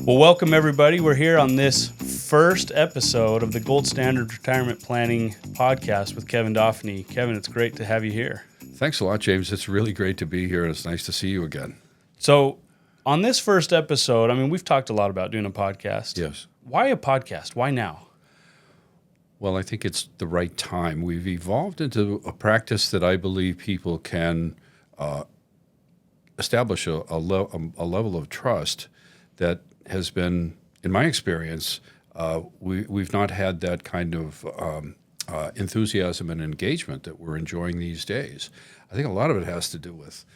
Well, welcome everybody. We're here on this first episode of the Gold Standard Retirement Planning Podcast with Kevin Dauphinee. Kevin, it's great to have you here. Thanks a lot, James. It's really great to be here, and it's nice to see you again. So, on this first episode, we've talked a lot about doing a podcast. Yes. Why a podcast? Why now? Well, I think it's the right time. We've evolved into a practice that I believe people can establish a level of trust that has been, in my experience, we've not had that kind of enthusiasm and engagement that we're enjoying these days. I think a lot of it has to do with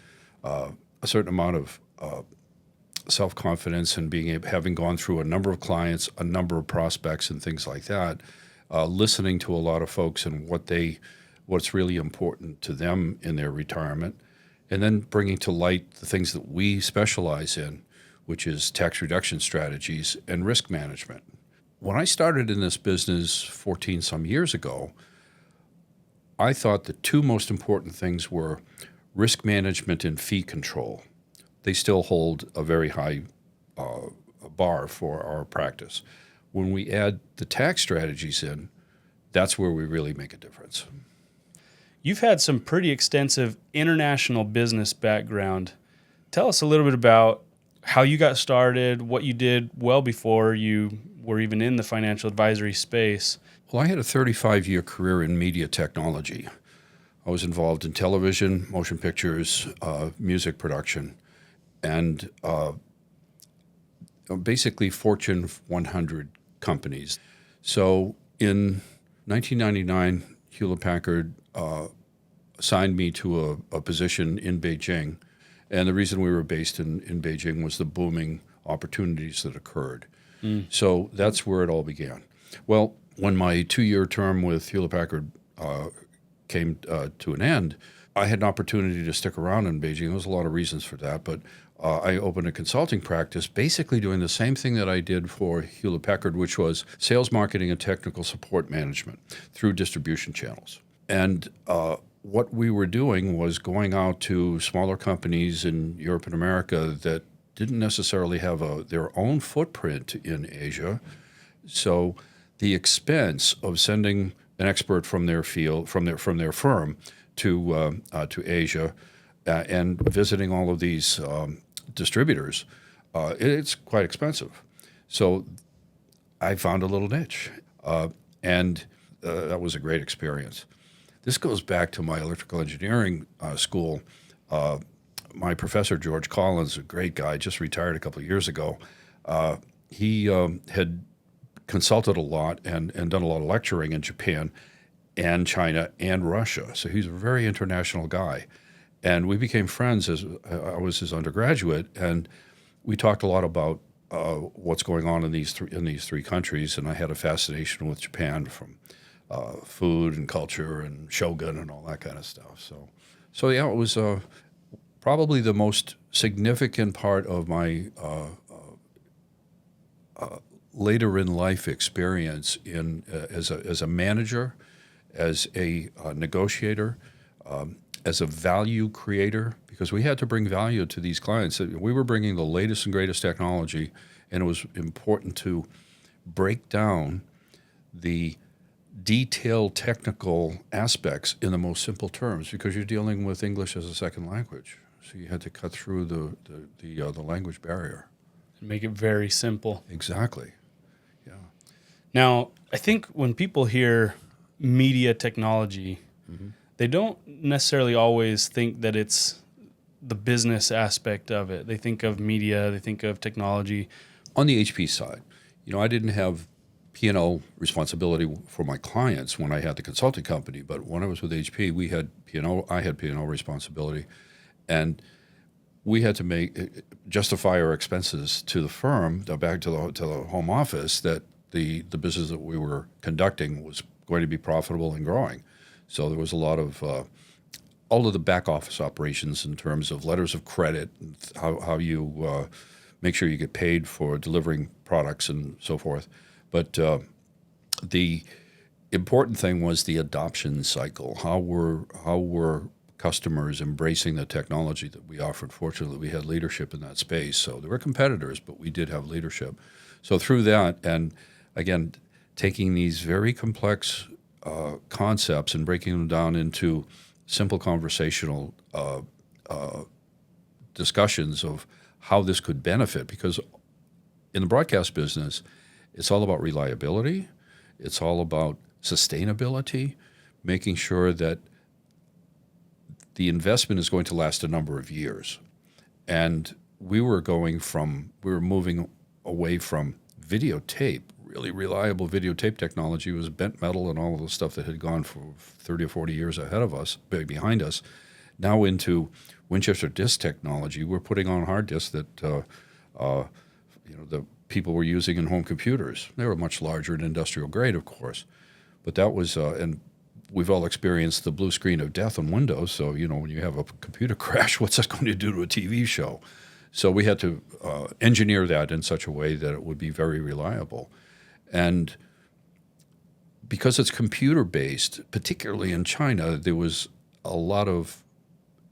a certain amount of self-confidence and having gone through a number of clients, a number of prospects, and things like that. Listening to a lot of folks and what's really important to them in their retirement, and then bringing to light the things that we specialize in, which is tax reduction strategies and risk management. When I started in this business 14 some years ago, I thought the two most important things were risk management and fee control. They still hold a very high bar for our practice. When we add the tax strategies in, that's where we really make a difference. You've had some pretty extensive international business background. Tell us a little bit about how you got started, what you did well before you were even in the financial advisory space. Well, I had a 35-year career in media technology. I was involved in television, motion pictures, music production, and basically Fortune 100 companies. So in 1999, Hewlett-Packard assigned me to a position in Beijing. And the reason we were based in Beijing was the booming opportunities that occurred. So that's where it all began. Well, when my 2-year term with Hewlett-Packard came to an end, I had an opportunity to stick around in Beijing. There was a lot of reasons for that, but I opened a consulting practice, basically doing the same thing that I did for Hewlett-Packard, which was sales, marketing, and technical support management through distribution channels. And what we were doing was going out to smaller companies in Europe and America that didn't necessarily have their own footprint in Asia. So the expense of sending an expert from their field, from their firm, to Asia and visiting all of these distributors, it's quite expensive. So I found a little niche, and that was a great experience. This goes back to my electrical engineering school. My professor, George Collins, a great guy, just retired a couple of years ago. He had consulted a lot and done a lot of lecturing in Japan and China and Russia. So he's a very international guy. And we became friends as I was his undergraduate, and we talked a lot about what's going on in these three countries. And I had a fascination with Japan from food and culture and shogun and all that kind of stuff. So yeah, it was probably the most significant part of my later in life experience as a manager, as a negotiator, as a value creator, because we had to bring value to these clients. We were bringing the latest and greatest technology, and it was important to break down the detailed technical aspects in the most simple terms, because you're dealing with English as a second language. So you had to cut through the language barrier. Make it very simple. Exactly. Yeah. Now, I think when people hear media technology, they don't necessarily always think that it's the business aspect of it. They think of media, they think of technology. On the HP side, I didn't have P&L responsibility for my clients when I had the consulting company, but when I was with HP, I had P&L responsibility, and we had to justify our expenses to the firm, back to the home office, that the business that we were conducting was going to be profitable and growing. So there was a lot of all of the back office operations in terms of letters of credit, and how you make sure you get paid for delivering products and so forth. But the important thing was the adoption cycle. How were customers embracing the technology that we offered. Fortunately, we had leadership in that space. So there were competitors, but we did have leadership. So through that, and again, taking these very complex concepts and breaking them down into simple conversational discussions of how this could benefit, because in the broadcast business, it's all about reliability. It's all about sustainability, making sure that the investment is going to last a number of years. And we were moving away from videotape. Really reliable videotape technology was bent metal and all of the stuff that had gone for 30 or 40 years ahead of us, behind us, now into Winchester disk technology. We're putting on hard disks that the people were using in home computers. They were much larger and industrial grade, of course. But that was, and we've all experienced the blue screen of death on Windows. So, when you have a computer crash, what's that going to do to a TV show? So we had to engineer that in such a way that it would be very reliable. And because it's computer-based, particularly in China, there was a lot of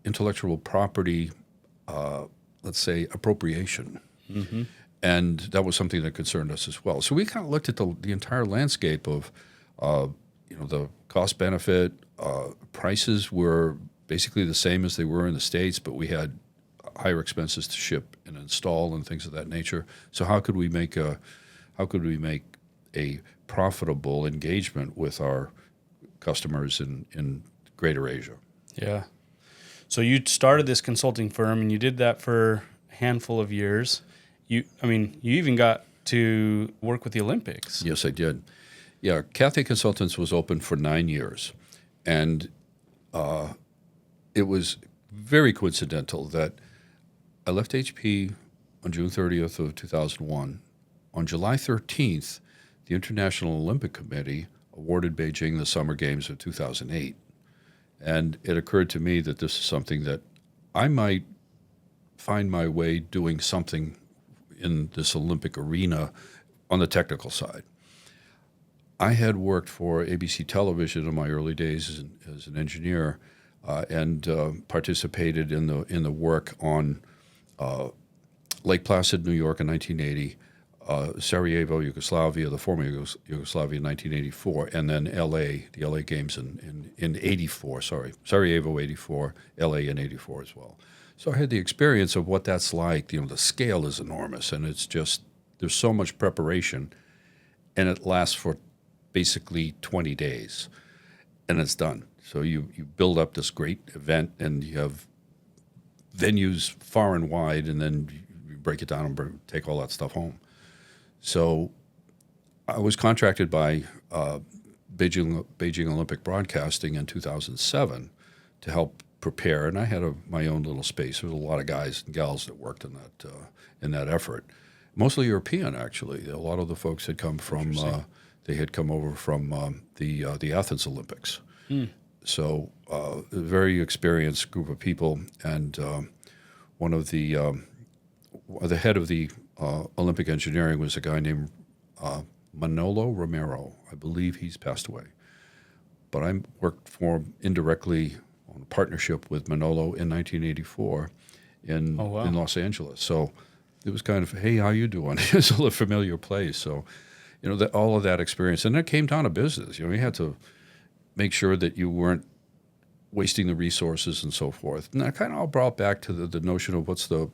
intellectual property, let's say, appropriation. Mm-hmm. And that was something that concerned us as well. So we kind of looked at the entire landscape of, the cost-benefit. Prices were basically the same as they were in the States, but we had higher expenses to ship and install and things of that nature. So how could we make a profitable engagement with our customers in Greater Asia? Yeah. So you started this consulting firm, and you did that for a handful of years. You even got to work with the Olympics. Yes, I did. Yeah, Cathay Consultants was open for 9 years, and it was very coincidental that I left HP on June 30th of 2001. On July 13th, the International Olympic Committee awarded Beijing the Summer Games of 2008. And it occurred to me that this is something that I might find my way doing something in this Olympic arena on the technical side. I had worked for ABC Television in my early days as an engineer and participated in the work on Lake Placid, New York in 1980, Sarajevo, Yugoslavia, the former Yugoslavia in 1984, and then LA, the LA Games in 84, Sarajevo 84, LA in 84 as well. So I had the experience of what that's like. The scale is enormous, and it's just, there's so much preparation, and it lasts for basically 20 days, and it's done. So you build up this great event, and you have venues far and wide, and then you break it down and take all that stuff home. So I was contracted by Beijing Olympic Broadcasting in 2007 to help prepare, and I had my own little space. There was a lot of guys and gals that worked in that effort, mostly European actually. A lot of the folks had come from they had come over from the Athens Olympics. So a very experienced group of people, and one of the head of the Olympic engineering was a guy named Manolo Romero. I believe he's passed away. But I worked for him indirectly on a partnership with Manolo in 1984 in Los Angeles. So it was kind of, hey, how you doing? It's a familiar place. So, all of that experience. And it came down to business. You had to make sure that you weren't wasting the resources and so forth. And that kind of all brought back to the notion of what's the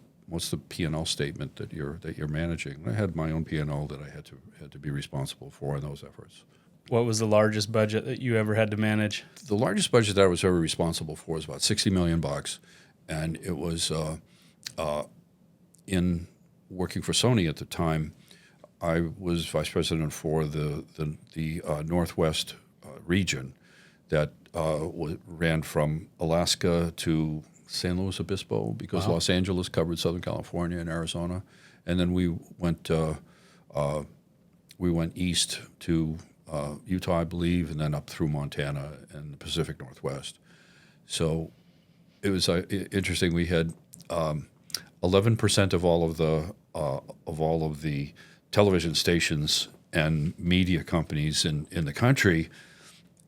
P&L statement that you're managing. I had my own P&L that I had to be responsible for in those efforts. What was the largest budget that you ever had to manage? The largest budget that I was ever responsible for was about $60 million, and it was in working for Sony at the time. I was vice president for the Northwest region that ran from Alaska to San Luis Obispo, because Los Angeles covered Southern California and Arizona, and then we went east to Utah, I believe, and then up through Montana and the Pacific Northwest. So it was interesting. We had 11% of all of the television stations and media companies in the country,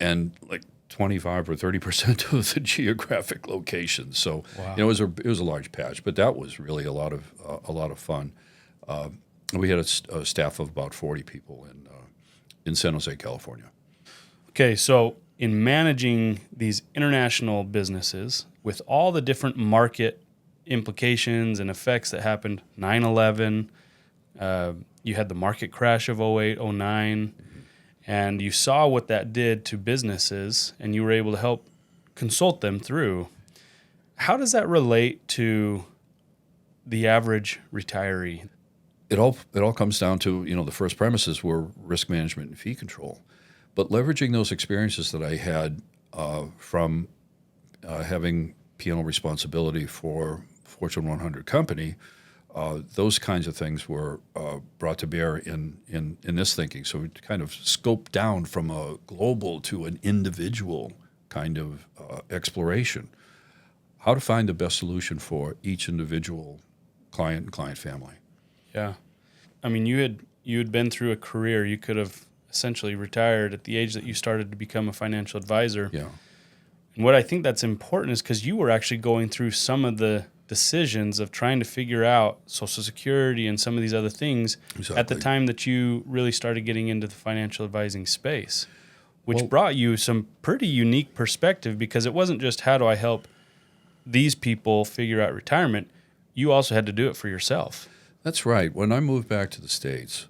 and like 25 or 30% of the geographic location. So Wow. it was a large patch, but that was really a lot of fun. We had a staff of about 40 people in San Jose, California. Okay, so in managing these international businesses with all the different market implications and effects that happened, 9/11, you had the market crash of 08, 09, and you saw what that did to businesses, and you were able to help consult them through. How does that relate to the average retiree? It all comes down to, the first premises were risk management and fee control. But leveraging those experiences that I had from having P&L responsibility for Fortune 100 company, those kinds of things were brought to bear in this thinking. So we kind of scoped down from a global to an individual kind of exploration. How to find the best solution for each individual client and client family. Yeah. I mean, you had been through a career. You could have essentially retired at the age that you started to become a financial advisor. Yeah. And what I think that's important is because you were actually going through some of the decisions of trying to figure out Social Security and some of these other things at the time that you really started getting into the financial advising space, which brought you some pretty unique perspective, because it wasn't just how do I help these people figure out retirement. You also had to do it for yourself. That's right. When I moved back to the States,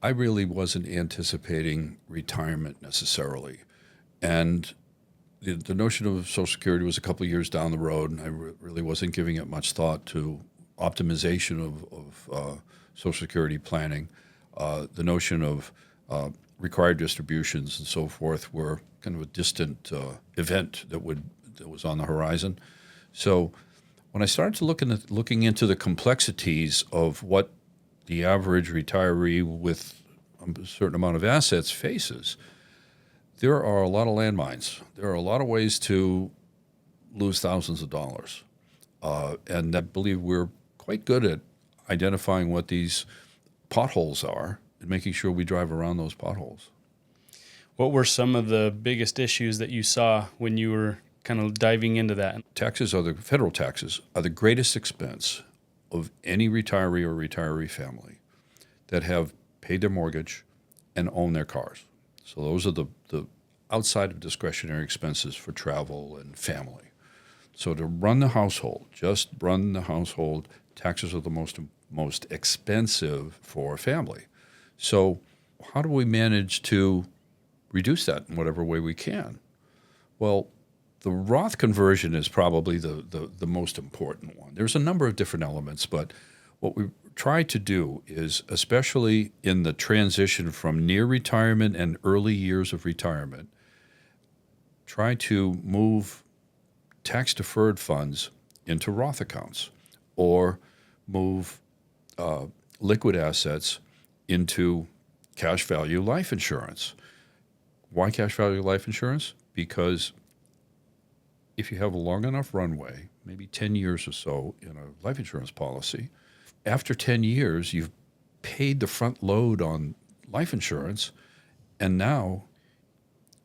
I really wasn't anticipating retirement necessarily. And the notion of Social Security was a couple of years down the road, and I really wasn't giving it much thought to optimization of Social Security planning. The notion of required distributions and so forth were kind of a distant event that was on the horizon. So when I started to looking into the complexities of what the average retiree with a certain amount of assets faces, there are a lot of landmines. There are a lot of ways to lose thousands of dollars. And I believe we're quite good at identifying what these potholes are and making sure we drive around those potholes. What were some of the biggest issues that you saw when you were kind of diving into that? Federal taxes are the greatest expense of any retiree or retiree family that have paid their mortgage and own their cars. So those are the outside of discretionary expenses for travel and family. So to run the household, just run the household, taxes are the most expensive for a family. So how do we manage to reduce that in whatever way we can? Well, the Roth conversion is probably the most important one. There's a number of different elements, but what we try to do is, especially in the transition from near retirement and early years of retirement, try to move tax-deferred funds into Roth accounts or move liquid assets into cash value life insurance. Why cash value life insurance? Because if you have a long enough runway, maybe 10 years or so in a life insurance policy, after 10 years, you've paid the front load on life insurance, and now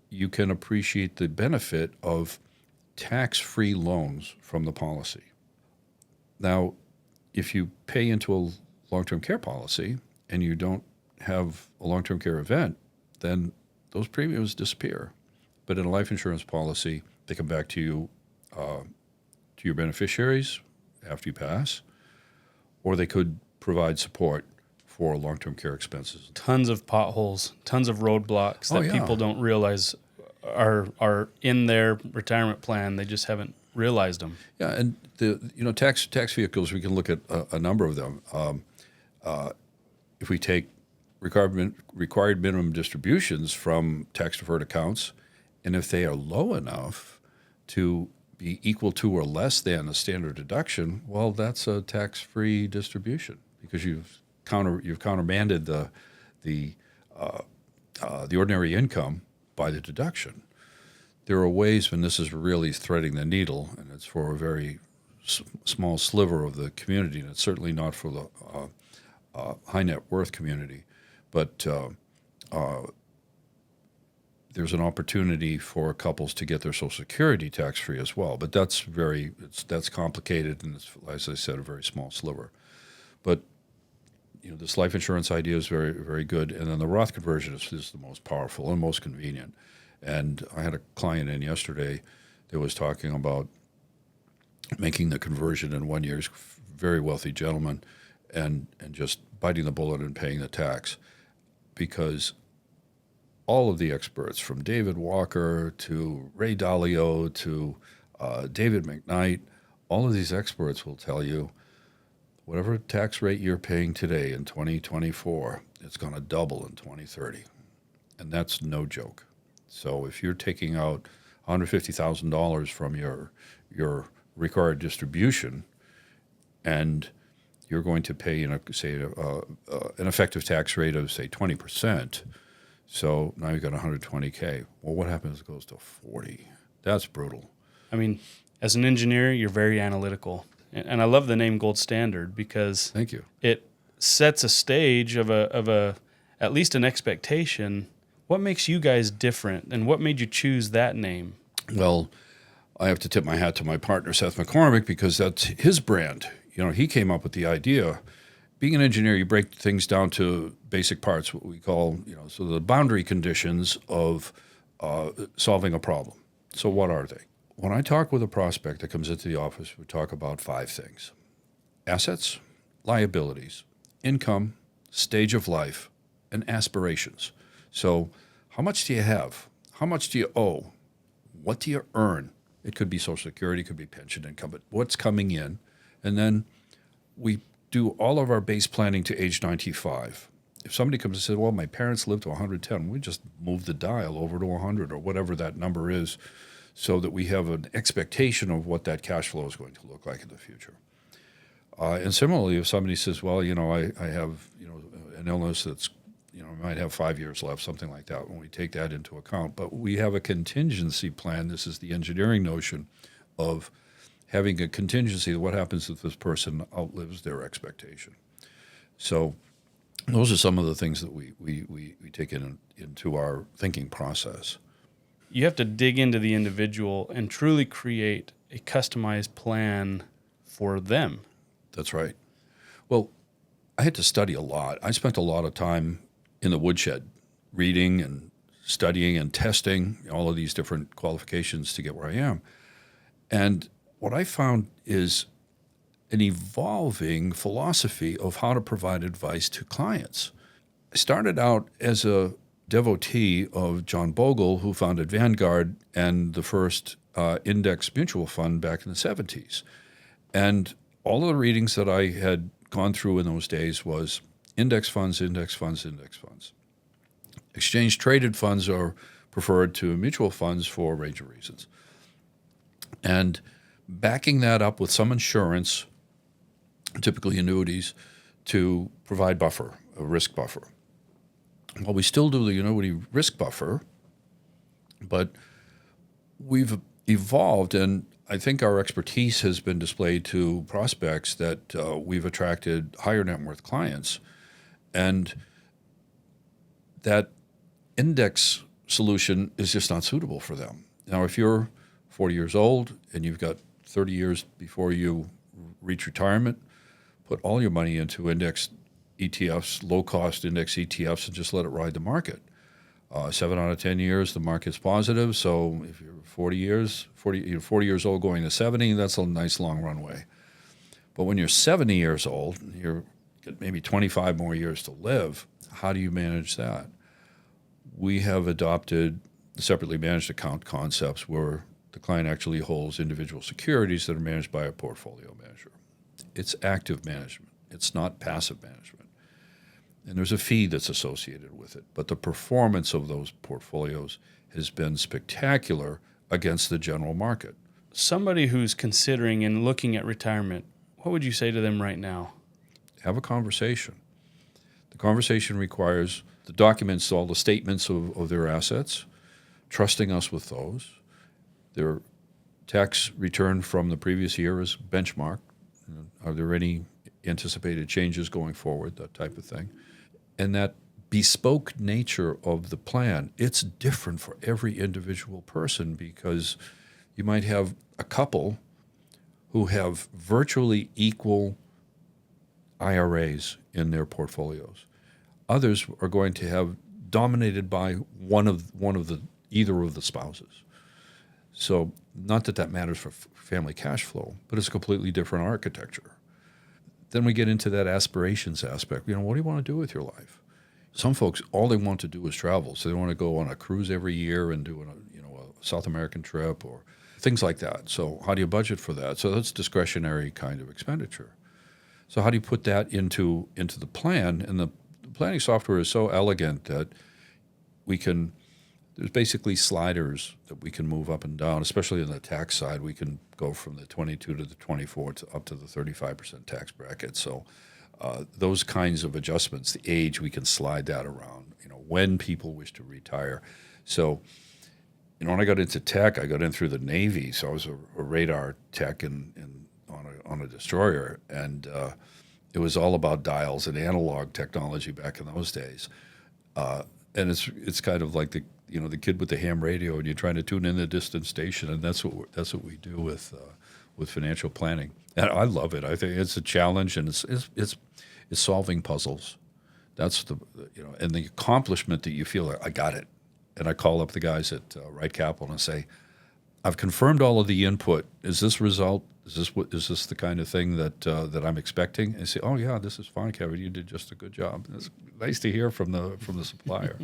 you can appreciate the benefit of tax-free loans from the policy. Now, if you pay into a long-term care policy and you don't have a long-term care event, then those premiums disappear. But in a life insurance policy, they come back to you, to your beneficiaries after you pass, or they could provide support for long-term care expenses. Tons of potholes, tons of roadblocks that people don't realize are in their retirement plan. They just haven't realized them. Yeah, and the tax vehicles, we can look at a number of them. If we take required minimum distributions from tax-deferred accounts, and if they are low enough to be equal to or less than a standard deduction, well, that's a tax-free distribution because you've countermanded the ordinary income by the deduction. There are ways when this is really threading the needle, and it's for a very small sliver of the community, and it's certainly not for the high net worth community. But there's an opportunity for couples to get their Social Security tax-free as well. But that's that's complicated, and it's, as I said, a very small sliver. But this life insurance idea is very, very good. And then the Roth conversion is the most powerful and most convenient. And I had a client in yesterday that was talking about making the conversion in 1 year. He's a very wealthy gentleman, and just biting the bullet and paying the tax, because all of the experts, from David Walker to Ray Dalio to David McKnight, all of these experts will tell you whatever tax rate you're paying today in 2024, it's going to double in 2030. And that's no joke. So if you're taking out $150,000 from your required distribution, and you're going to pay, an effective tax rate of, say, 20%, so now you've got $120K. Well, what happens if it goes to 40? That's brutal. I mean, as an engineer, you're very analytical. And I love the name Gold Standard because Thank you. It sets a stage of at least an expectation. What makes you guys different, and what made you choose that name? Well, I have to tip my hat to my partner, Seth McCormick, because that's his brand. He came up with the idea. Being an engineer, you break things down to basic parts, what we call, so the boundary conditions of solving a problem. So what are they? When I talk with a prospect that comes into the office, we talk about 5 things: assets, liabilities, income, stage of life, and aspirations. So how much do you have? How much do you owe? What do you earn? It could be Social Security, it could be pension income, but what's coming in? And then we do all of our base planning to age 95. If somebody comes and says, well, my parents lived to 110, we just move the dial over to 100 or whatever that number is, so that we have an expectation of what that cash flow is going to look like in the future. And similarly, if somebody says, well, I have an illness that's, I might have 5 years left, something like that, when we take that into account. But we have a contingency plan. This is the engineering notion of having a contingency. What happens if this person outlives their expectation? So those are some of the things that we take into our thinking process. You have to dig into the individual and truly create a customized plan for them. That's right. Well, I had to study a lot. I spent a lot of time in the woodshed, reading and studying and testing all of these different qualifications to get where I am. And what I found is an evolving philosophy of how to provide advice to clients. I started out as a devotee of John Bogle, who founded Vanguard and the first index mutual fund back in the 70s. And all of the readings that I had gone through in those days was index funds, index funds, index funds. Exchange-traded funds are preferred to mutual funds for a range of reasons. And backing that up with some insurance, typically annuities, to provide buffer, a risk buffer. Well, we still do the annuity risk buffer, but we've evolved, and I think our expertise has been displayed to prospects that we've attracted higher net worth clients, and that index solution is just not suitable for them. Now, if you're 40 years old and you've got 30 years before you reach retirement, put all your money into index ETFs, low-cost index ETFs, and just let it ride the market. 7 out of 10 years, the market's positive. So if you're 40 years old going to 70, that's a nice long runway. But when you're 70 years old, you're got maybe 25 more years to live, how do you manage that? We have adopted separately managed account concepts where the client actually holds individual securities that are managed by a portfolio manager. It's active management. It's not passive management. And there's a fee that's associated with it. But the performance of those portfolios has been spectacular against the general market. Somebody who's considering and looking at retirement, what would you say to them right now? Have a conversation. The conversation requires the documents, all the statements of their assets, trusting us with those. Their tax return from the previous year is benchmarked. Are there any anticipated changes going forward, that type of thing. And that bespoke nature of the plan, it's different for every individual person, because you might have a couple who have virtually equal IRAs in their portfolios. Others are going to have dominated by either of the spouses. So not that matters for family cash flow, but it's a completely different architecture. Then we get into that aspirations aspect. What do you want to do with your life? Some folks, all they want to do is travel. So they want to go on a cruise every year and do a South American trip or things like that. So how do you budget for that? So that's discretionary kind of expenditure. So how do you put that into the plan? And the planning software is so elegant that there's basically sliders that we can move up and down, especially on the tax side. We can go from the 22 to the 24 to up to the 35% tax bracket. So those kinds of adjustments, the age, we can slide that around, when people wish to retire. So, when I got into tech, I got in through the Navy. So I was a radar tech on a destroyer. And it was all about dials and analog technology back in those days. And it's kind of like the kid with the ham radio, and you're trying to tune in the distant station, and that's what we do with financial planning. And I love it. I think it's a challenge, and it's solving puzzles. That's and the accomplishment that you feel like, I got it. And I call up the guys at Wright Capital and say, I've confirmed all of the input. Is this result? Is this the kind of thing that I'm expecting? And say, oh yeah, this is fine, Kevin. You did just a good job. It's nice to hear from the supplier.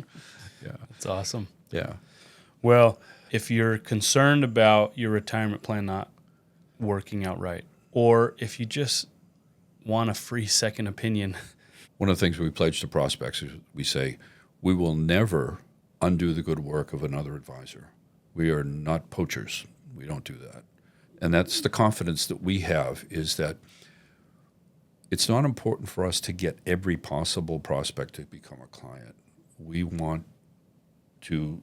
Yeah, that's awesome. Yeah. Well, if you're concerned about your retirement plan not working out right, or if you just want a free second opinion, one of the things we pledge to prospects is we say, we will never undo the good work of another advisor. We are not poachers. We don't do that. And that's the confidence that we have, is that it's not important for us to get every possible prospect to become a client. We want to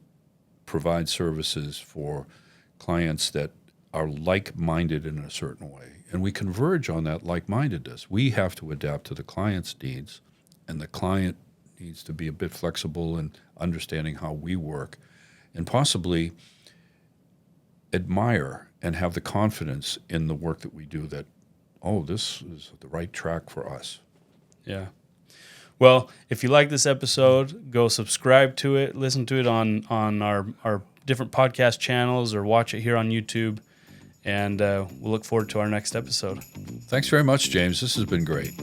provide services for clients that are like-minded in a certain way. And we converge on that like-mindedness. We have to adapt to the client's needs, and the client needs to be a bit flexible in understanding how we work, and possibly admire and have the confidence in the work that we do that, this is the right track for us. Yeah. Well, if you like this episode, go subscribe to it, listen to it on our different podcast channels, or watch it here on YouTube. And we'll look forward to our next episode. Thanks very much, James. This has been great.